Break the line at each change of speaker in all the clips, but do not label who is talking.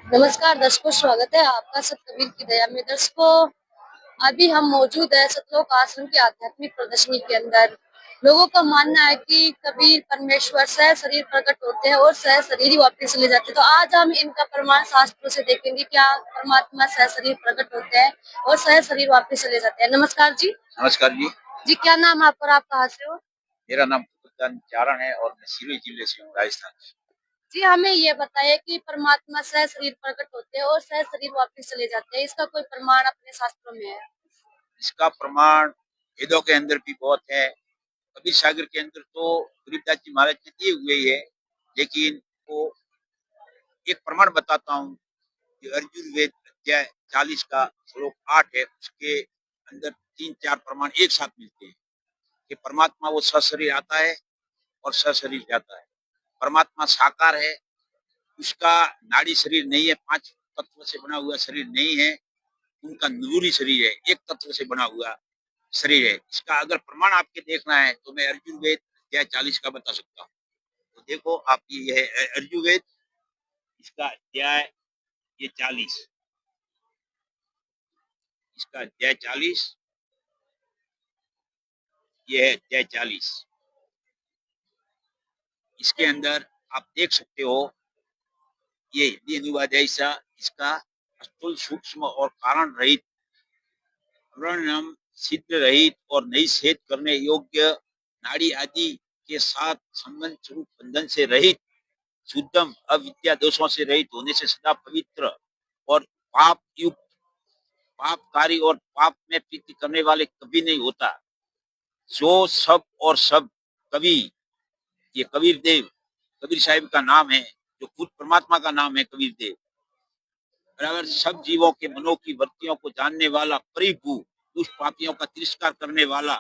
नमस्कार दर्शकों, स्वागत है आपका सतकबीर की दया में। दर्शकों, अभी हम मौजूद है सतलोक आश्रम की आध्यात्मिक प्रदर्शनी के अंदर। लोगों का मानना है कि कबीर परमेश्वर सह शरीर प्रकट होते हैं और सह शरीर ही वापस चले जाते हैं। तो आज हम इनका प्रमाण शास्त्रों से देखेंगे, क्या परमात्मा सह शरीर प्रकट होते हैं और सह शरीर वापस चले जाते हैं। नमस्कार जी।
नमस्कार जी।
जी, क्या नाम है आपका और आप कहाँ से हो?
मेरा नाम चारण है और मैं सिरोही जिले से हूँ, राजस्थान से।
जी, हमें ये बताइए कि परमात्मा सह शरीर प्रकट होते हैं और सह शरीर वापस चले जाते हैं। इसका कोई प्रमाण अपने शास्त्रों में है?
इसका प्रमाण वेदों के अंदर भी बहुत है। कबीर सागर के अंदर तो गरीबदास जी महाराज ने दिए हुए ही है, लेकिन वो एक प्रमाण बताता हूँ कि अर्जुन वेद अध्याय 40 का श्लोक 8 है, उसके अंदर 3-4 प्रमाण एक साथ मिलते हैं कि परमात्मा वो सशरीर आता है और सशरीर जाता है। परमात्मा साकार है, उसका नाड़ी शरीर नहीं है, 5 तत्व से बना हुआ शरीर नहीं है, उनका नूरी शरीर है, एक तत्व से बना हुआ शरीर है। इसका अगर प्रमाण आपके देखना है तो मैं अर्जुन वेद अध्याय 40 का बता सकता हूँ। तो देखो आप, ये है अर्जुन वेद, इसका अध्याय ये 40, इसका अध्याय 40, ये है अध्याय 40। इसके अंदर आप देख सकते हो, ये हिंदी अनुवाद है ऐसा, इसका स्थूल सूक्ष्म और कारण रहित, वर्णनम सिद्ध रहित और निषेध करने योग्य नाड़ी आदि के साथ संबंध स्वरूप बंधन से रहित, शुद्धम अविद्या दोषों से रहित होने से सदा पवित्र और पाप युक्त, पापकारी और पाप में प्रीति करने वाले कभी नहीं होता। जो सब और सब कवि, ये कबीर देव, कबीर साहिब का नाम है, जो खुद परमात्मा का नाम है कबीर देव। बराबर सब जीवों के मनों की वृत्तियों को जानने वाला, परिभू, दुष्ट पापियों का तिरस्कार करने वाला,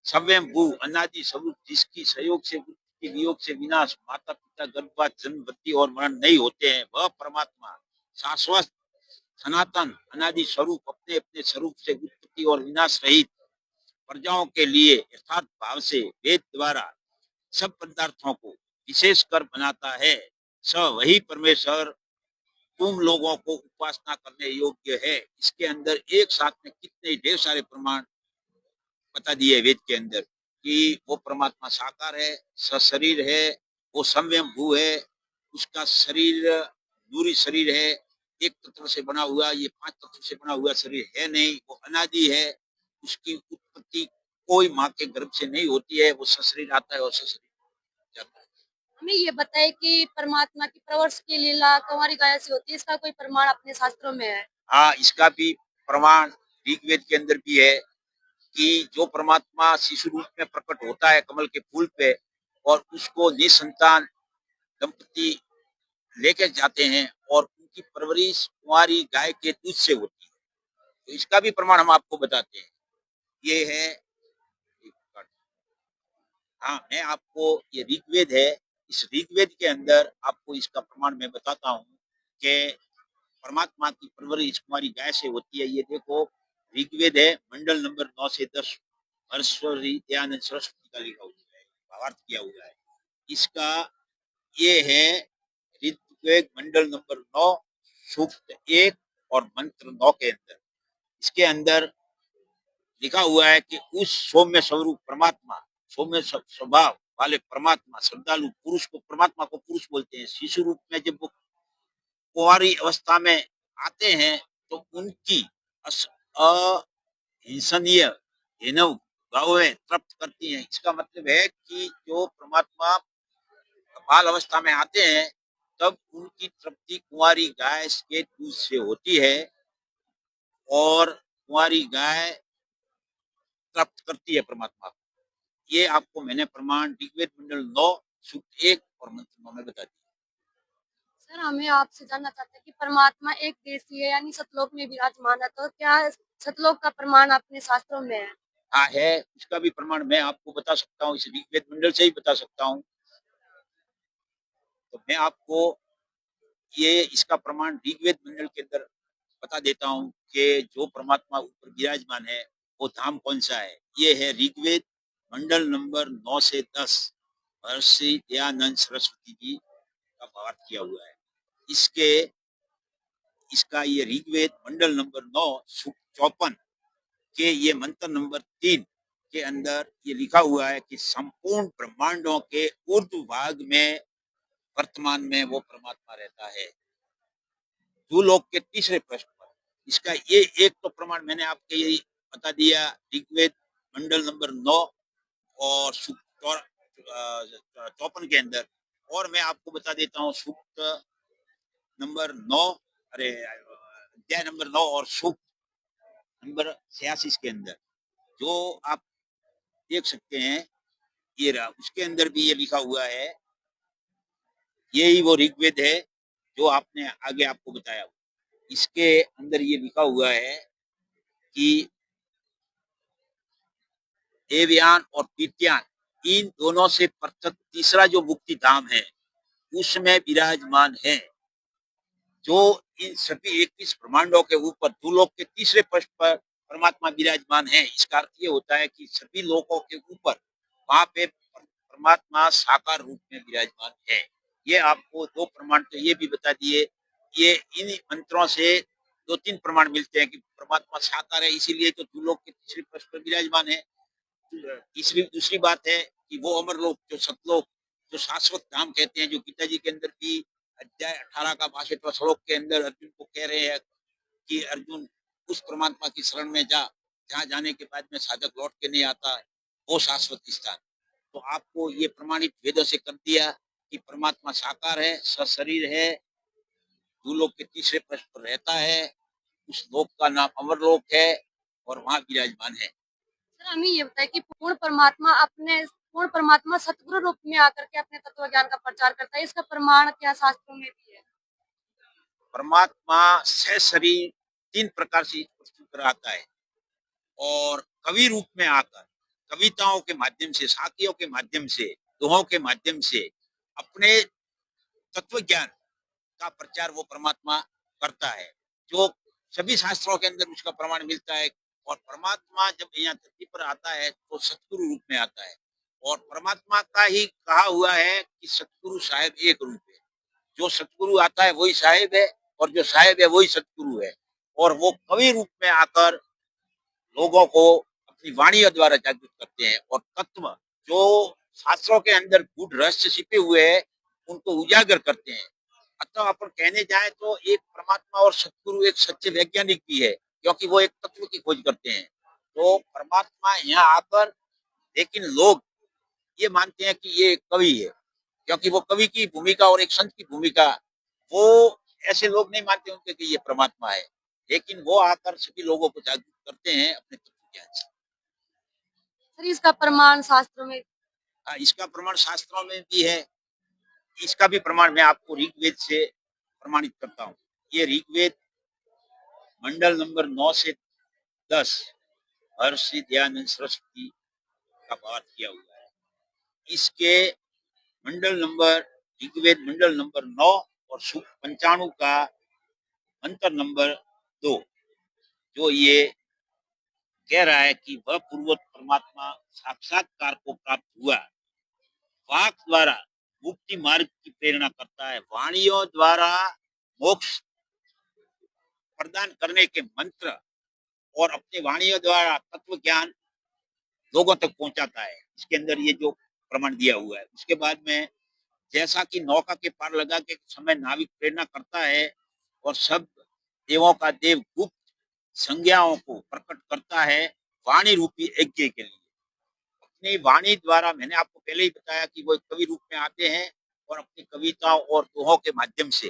स्वयं भू अनादि स्वरूप, जिसकी सहयोग से के वियोग से विनाश, माता पिता गर्भपात जन्म वृद्धि और मरण नहीं होते हैं, वह परमात्मा शाश्वत सनातन अनादि स्वरूप अपने अपने स्वरूप से उत्पत्ति और विनाश रहित, प्रजाओं के लिए यथार्थ भाव से वेद द्वारा सब पदार्थों को विशेष कर बनाता है। स वही परमेश्वर तुम लोगों को उपासना करने योग्य है। इसके अंदर एक साथ में कितने ढेर सारे प्रमाण बता दिए वेद के अंदर कि वो परमात्मा साकार है, सशरीर है, वो संयम भू है, उसका शरीर दूरी शरीर है, एक तत्व से बना हुआ, ये 5 तत्व से बना हुआ शरीर है नहीं, वो अनादि है, उसकी उत्पत्ति कोई माँ के गर्भ से नहीं होती है, वो सशरीर आता है और सशरीर जाता है।
हमें ये बताए कि परमात्मा की प्रवर्ष की लीला कुंवारी गाय से होती है। इसका कोई प्रमाण अपने शास्त्रों में है?
हाँ, इसका भी प्रमाण ऋग्वेद के अंदर भी है कि जो परमात्मा शिशु रूप में प्रकट होता है कमल के फूल पे, और उसको निसंतान दंपति लेकर जाते हैं और उनकी परवरिश कुंवारी गाय के दूध से होती है। तो इसका भी प्रमाण हम आपको बताते हैं। ये है, हाँ मैं आपको, ये ऋग्वेद है, इस ऋग्वेद के अंदर आपको इसका प्रमाण मैं बताता हूँ कि परमात्मा की परवरिश कुंवारी गाय से होती है। ये देखो, ऋग्वेद है, मंडल नंबर 9 से 10, हर्षवर्धन दयानंद सरस्वती का लिखा हुआ है, भावार्थ किया हुआ है इसका। ये है ऋग्वेद मंडल नंबर 9, सूक्त 1 और मंत्र 9 के अंदर, इसके अंदर लिखा हुआ है कि उस सौम्य स्वरूप परमात्मा, सौम्य स्वभाव वाले परमात्मा, श्रद्धालु पुरुष को, परमात्मा को पुरुष बोलते हैं। शिशु रूप में जब वो कुंवारी अवस्था में आते हैं तो उनकी अहिंसनीय हिनव भावें तृप्त करती हैं। इसका मतलब है कि जो परमात्मा बाल अवस्था में आते हैं तब उनकी तृप्ति कुंवारी गाय के दूध से होती है, और कुंवारी गाय प्राप्त करती है परमात्मा को। ये आपको मैंने प्रमाण ऋग्वेद मंडल 9 सूक्त 1 और मंत्र 9 में बता दिया।
सर, हमें आपसे जानना चाहते हैं कि परमात्मा एक देशी है, यानी सतलोक में विराजमान है। तो क्या सतलोक का प्रमाण अपने शास्त्रों में है?
हाँ है, उसका भी प्रमाण मैं आपको बता सकता हूँ, इस ऋग्वेद मंडल से ही बता सकता हूँ। तो मैं आपको ये इसका प्रमाण ऋग्वेद मंडल के अंदर बता देता हूँ कि जो परमात्मा ऊपर विराजमान है वो धाम कौन सा है। ये है ऋग्वेद मंडल नंबर 9 से 10, महर्षि दयानंद सरस्वती जी का भावार्थ किया हुआ है। इसके इसका ये ऋग्वेद मंडल नंबर 9 सूक्त 54 के ये मंत्र नंबर 3 के अंदर ये लिखा हुआ है कि संपूर्ण ब्रह्मांडों के ऊर्ध्व भाग में वर्तमान में वो परमात्मा रहता है, भूलोक के तीसरे पृष्ठ पर। इसका ये एक तो प्रमाण मैंने आपके यही बता दिया, ऋग्वेद मंडल नंबर 9 और सूक्त 54 के अंदर। और मैं आपको बता देता हूँ सूक्त नंबर 9, अरे अध्याय नंबर 9 और सूक्त नंबर 86 के अंदर जो आप देख सकते हैं, ये रहा, उसके अंदर भी ये लिखा हुआ है, यही वो ऋग्वेद है जो आपने आगे आपको बताया। इसके अंदर ये लिखा हुआ है कि देवयान और पित्यान इन दोनों से पृथक तीसरा जो मुक्ति धाम है उसमें विराजमान है, जो इन सभी 21 ब्रह्मांडों के ऊपर भूलोक के तीसरे पृष्ठ पर परमात्मा विराजमान है। इसका अर्थ ये होता है कि सभी लोकों के ऊपर वहां पे परमात्मा साकार रूप में विराजमान है। ये आपको दो प्रमाण तो ये भी बता दिए, ये इन मंत्रों से दो तीन प्रमाण मिलते हैं कि परमात्मा साकार है, इसीलिए तो भूलोक के तीसरे पृष्ठ पर विराजमान है। तीसरी दूसरी बात है कि वो अमरलोक जो सतलोक जो शाश्वत धाम कहते हैं, जो गीता जी के अंदर भी अध्याय 18 का 62वां श्लोक के अंदर अर्जुन को कह रहे हैं कि अर्जुन उस परमात्मा की शरण में जा जहाँ जाने के बाद में साधक लौट के नहीं आता, वो शाश्वत स्थान। तो आपको ये प्रमाणित वेदों से कर दिया कि परमात्मा साकार है, सशरीर है, भूलोक के तीसरे पृष्ठ पर रहता है, उस लोक का नाम अमरलोक है और वहां विराजमान है।
सर हमें ये बताए कि पूर्ण परमात्मा सतगुरु रूप में आकर के अपने तत्व ज्ञान का प्रचार करता है, इसका प्रमाण क्या शास्त्रों में भी है?
परमात्मा सशरीर 3 प्रकार से इस पृथ्वी पर आता है और कवि रूप में आकर कविताओं के माध्यम से, साखियों के माध्यम से, दोहों के माध्यम से अपने तत्व ज्ञान का प्रचार वो परमात्मा करता है, जो सभी शास्त्रों के अंदर उसका प्रमाण मिलता है। और परमात्मा जब यहाँ धरती पर आता है तो सतगुरु रूप में आता है और परमात्मा का ही कहा हुआ है कि सतगुरु साहेब एक रूप है। जो सतगुरु आता है वही साहेब है और जो साहेब है वही सतगुरु है। और वो कवि रूप में आकर लोगों को अपनी वाणी द्वारा जागृत करते हैं और तत्व जो शास्त्रों के अंदर गूढ़ रहस्य छिपे हुए हैं उनको उजागर करते हैं। अतः अपन कहने जाए तो एक परमात्मा और सतगुरु एक सच्चे वैज्ञानिक भी है, क्योंकि वो एक तत्व की खोज करते हैं। तो परमात्मा यहाँ आकर, लेकिन लोग ये मानते हैं कि ये कवि है, क्योंकि वो कवि की भूमिका और एक संत की भूमिका, वो ऐसे लोग नहीं मानते उनके कि ये परमात्मा है, लेकिन वो आकर सभी लोगों को जागरूक करते हैं अपने तत्व ज्ञान से।
सर इसका प्रमाण शास्त्रों में?
हाँ, इसका प्रमाण शास्त्रों में भी है। इसका भी प्रमाण मैं आपको ऋग्वेद से प्रमाणित करता हूँ। ये ऋग्वेद मंडल नंबर 9 से 10 महर्षि दयानंद सरस्वती का पाठ किया हुआ है। इसके मंडल नंबर ऋग्वेद मंडल नंबर 9 और सूक्त 95 का मंत्र नंबर 2 जो ये कह रहा है कि वह पूर्वत परमात्मा साक्षात्कार को प्राप्त हुआ, वाक द्वारा मुक्ति मार्ग की प्रेरणा करता है, वाणियों द्वारा मोक्ष प्रदान करने के मंत्र और अपनी वाणियों द्वारा तत्व ज्ञान लोगों तक पहुंचाता है। इसके अंदर ये जो प्रमाण दिया हुआ है। उसके बाद में जैसा कि नौका के पार लगा के समय नाविक प्रेरणा करता है और सब देवों का देव गुप्त संज्ञाओं को प्रकट करता है वाणी रूपी यज्ञ के लिए। अपनी वाणी द्वारा, मैंने आपको पहले ही बताया कि वो कवि रूप में आते हैं और अपनी कविताओं और दोहों के माध्यम से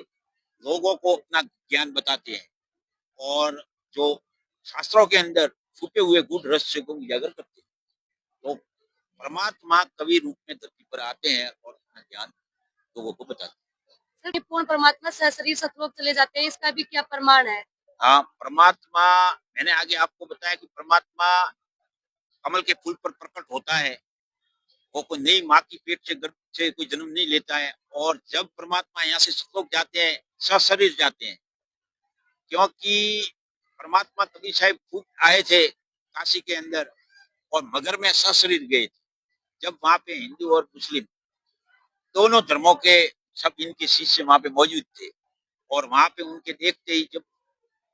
लोगों को अपना ज्ञान बताते हैं और जो शास्त्रों के अंदर छुपे हुए गूढ़ रहस्य को उजागर करते हैं। तो परमात्मा कवि रूप में धरती पर आते हैं और अपना ज्ञान लोगों को बताते हैं।
सर पूर्ण परमात्मा सशरीर सतलोक चले जाते हैं, इसका भी क्या प्रमाण है?
हाँ, परमात्मा मैंने आगे आपको बताया कि परमात्मा कमल के फूल पर प्रकट होता है, वो कोई नई माँ की पेट से गर्भ से कोई जन्म नहीं लेता है। और जब परमात्मा यहाँ से सतलोक जाते हैं, सशरीर जाते हैं, क्योंकि परमात्मा कबीर साहब खुद आए थे काशी के अंदर और मगर में सशरीर गए थे। जब वहां पे हिंदू और मुस्लिम दोनों धर्मों के सब इनके शिष्य वहां पे मौजूद थे, और वहां पे उनके देखते ही जब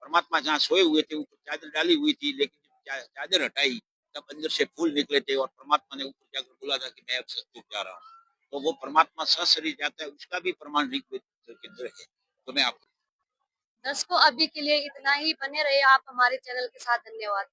परमात्मा जहाँ सोए हुए थे ऊपर चादर डाली हुई थी, लेकिन जब चादर हटाई तब अंदर से फूल निकले थे और परमात्मा ने ऊपर जाकर बोला था कि मैं अब सचमुच जा रहा हूँ। तो वो परमात्मा सशरीर जाता है, उसका भी प्रमाण ऋग्वेद के अंदर है। तो मैं आपको
दर्शकों, अभी के लिए इतना ही। बने रहे आप हमारे चैनल के साथ। धन्यवाद।